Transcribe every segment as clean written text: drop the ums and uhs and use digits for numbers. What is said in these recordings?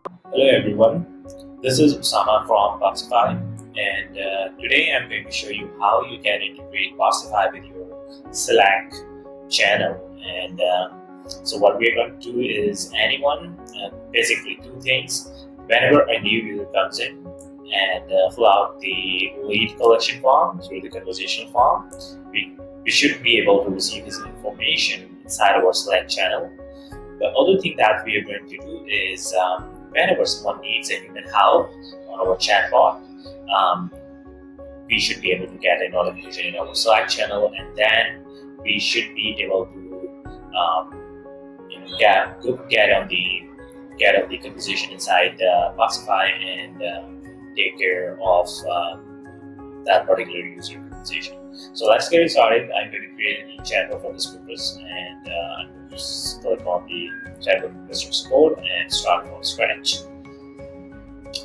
Hello everyone, this is Usama from Botsify, and today I'm going to show you how you can integrate Botsify with your Slack channel. And so what we're going to do is basically two things. Whenever a new user comes in and fill out the lead collection form through the conversation form, we should be able to receive his information inside our Slack channel. The other thing that we are going to do is whenever someone needs a human help on our chatbot, um, we should be able to get a notification in our Slack channel, and then we should be able to get on the conversation inside Botsify and take care of that particular user conversation. So let's get it started. I'm going to create a new chatbot for this purpose, and I'm going to just click on the chatbot customer support and start from scratch.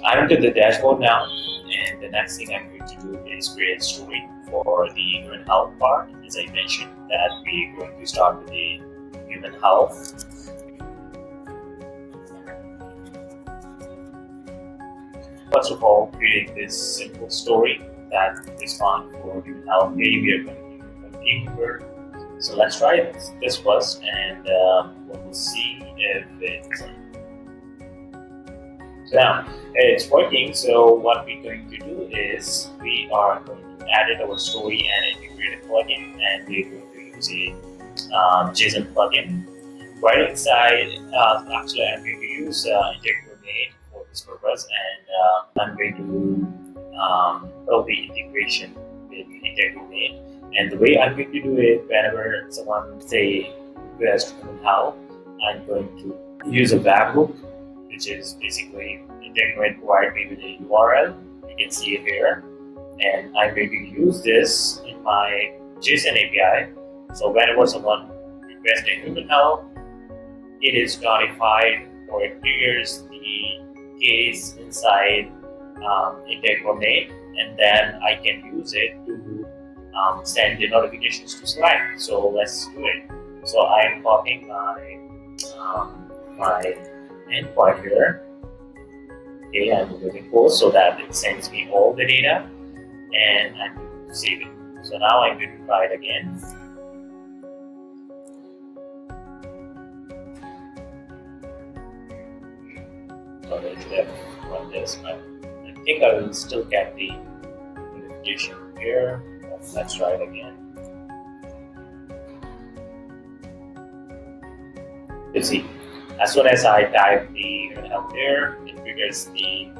I'm into the dashboard now, and the next thing I'm going to do is create a story for the human health part. As I mentioned, that we're going to start with the human health. First of all, creating this simple story that is fine for human health. Maybe we are going to use a keyword. So let's try this first, and we'll see if it's now it's working. So what we're going to do is we are going to edit our story and integrate a plugin, and we're going to use a JSON plugin. Right inside, actually, I'm going to use Integromat for this purpose, and I'm going to build the integration with Integromat. And the way I'm going to do it, whenever someone say request human help, I'm going to use a webhook, which is basically Integromat provide me with a URL. You can see it here, and I'm going to use this in my JSON API. So whenever someone requests a human help, it is notified or it triggers the case inside Integromat, and then I can use it to send the notifications to Slack. So let's do it. So I am copying my endpoint here. Okay, I'm moving post so that it sends me all the data, and I'm going to save it. So now I'm going to try it again. So I should have run this, but I think I will still get the notification here. Let's try it again. You see, as soon as I type the human help there, it triggers the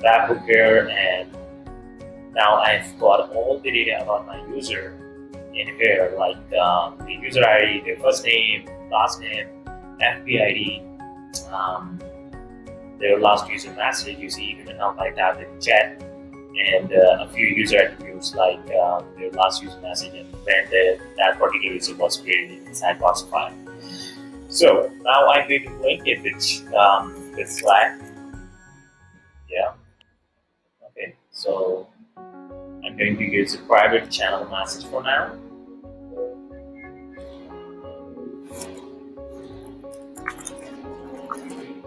webhook here, and now I've got all the data about my user in here, like the user ID, their first name, last name, FB ID, their last user message. You see, human help like that in chat, and a few user attributes like their last user message and when that particular user was created inside Botsify. So now I'm going to link it with Slack. Yeah. Okay. So I'm going to use a private channel message for now.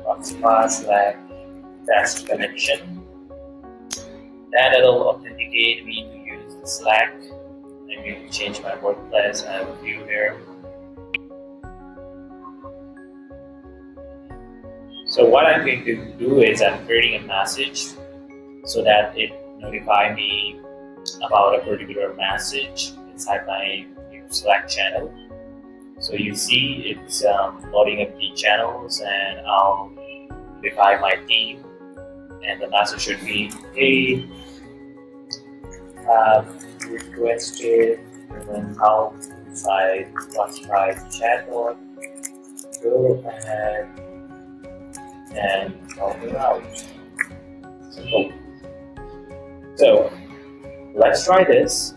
Botsify Slack test connection. That it'll authenticate me to use the Slack. I'm going to change my workplace. I have a view here. So what I'm going to do is I'm creating a message so that it notify me about a particular message inside my new Slack channel. So you see it's loading up the channels, and I'll notify my team, and the message should be, hey, have requested human help inside Botsify Chatbot. Go ahead and help me out. Simple. So let's try this.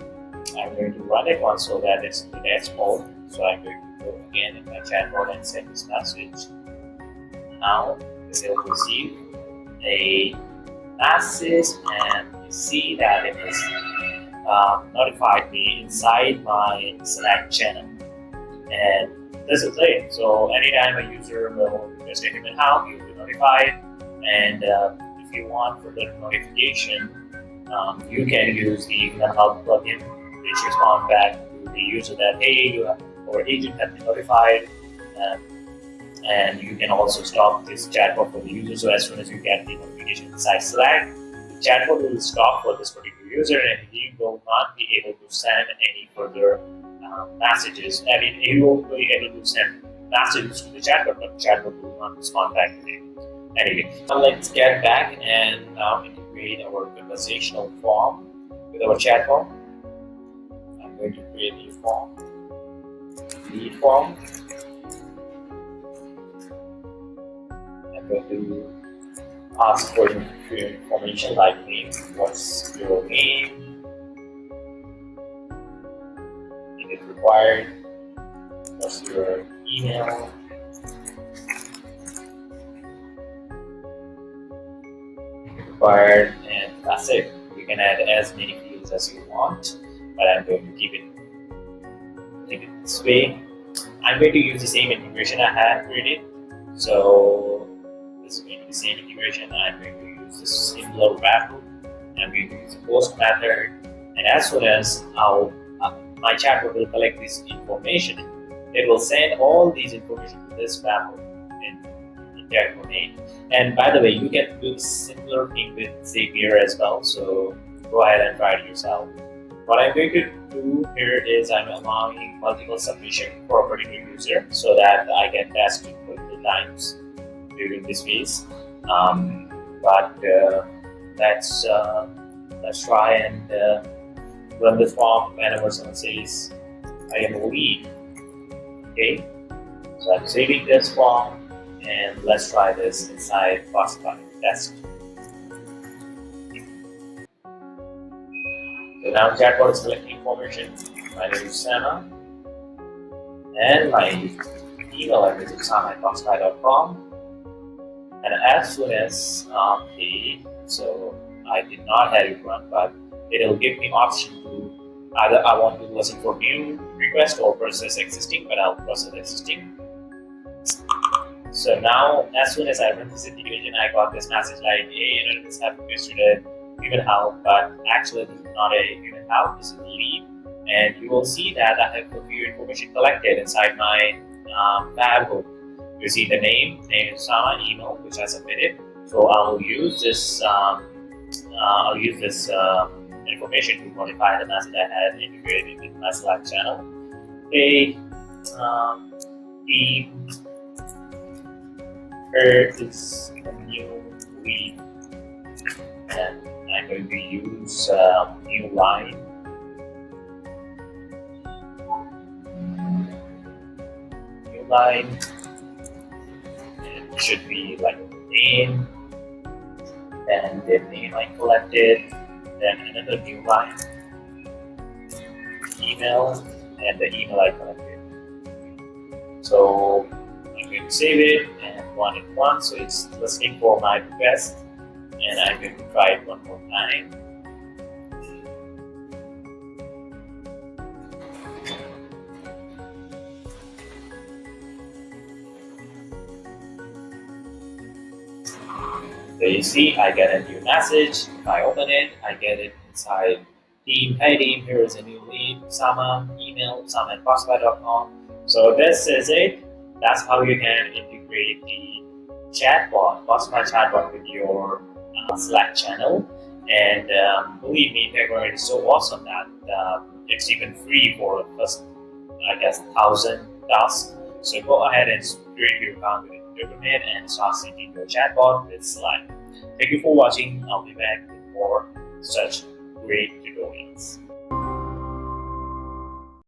I'm going to run it once so that it's in the next mode. So I'm going to go again in my chatbot and send this message. Now it will receive a message, and you see that it has notified me inside my Slack channel. And this is it. So anytime a user will request a human help, you'll be notified. And if you want further notification, you can use the human help plugin, which responds back to the user that hey, our agent has been notified. And you can also stop this chatbot for the user. So as soon as you get the notification inside Slack, the chatbot will stop for this particular user, and he will not be able to send any further messages. I mean, he will be able to send messages to the chatbot, but the chatbot will not respond back to him. Anyway, now let's get back and now integrate our conversational form with our chatbot. I'm going to create a form, lead form. I'm going to ask for information like name. What's your name? If it's required. What's your email? Required, and that's it. You can add as many fields as you want, but I'm going to keep it this way. I'm going to use the same integration I had created. So this is going to be the same integration. I'm going to use this similar wrapper. I'm going to use the post method, and as soon as my chatbot will collect this information, it will send all these information to this wrapper in Integromat. And by the way, you can do similar thing with Zapier as well. So go ahead and try it yourself. What I'm going to do here is I'm allowing multiple submission for a particular user so that I can test it multiple times during this phase. Let's try and run this form whenever someone says I am a lead. Okay, so I'm saving this form. And let's try this inside Botsify test. So now chatbot is collecting information. My name is Sama, and my email address is sama@botsify.com. And as soon as so I did not have it run, but it will give me option to either I want to listen for new request or process existing, but I'll process existing. So now, as soon as I run this integration, I got this message like, hey, this happened yesterday, human help, but actually this is not a human help, this is a lead. And you will see that I have a few information collected inside my tab hook. You see the name is Sama, email, which I submitted. So I'll use this information to modify the message I had integrated into my Slack channel. Hey, here is a new lead, and I'm going to use new line. New line. It should be like name, and the name I collected, then another new line, email, and the email I collected. So I'm going to save it and run it once, so it's listening for my request, and I'm going to try it one more time. So you see, I get a new message. If I open it, I get it inside team. Hey team, here is a new lead. Sama, email, sama@botsify.com. So this is it. That's how you can integrate the chatbot, Botsify Chatbot, with your Slack channel. And believe me, Integromat is so awesome that it's even free for the first, 1,000 tasks. So go ahead and create your account with Integromat and start syncing your chatbot with Slack. Thank you for watching. I'll be back with more such great tutorials.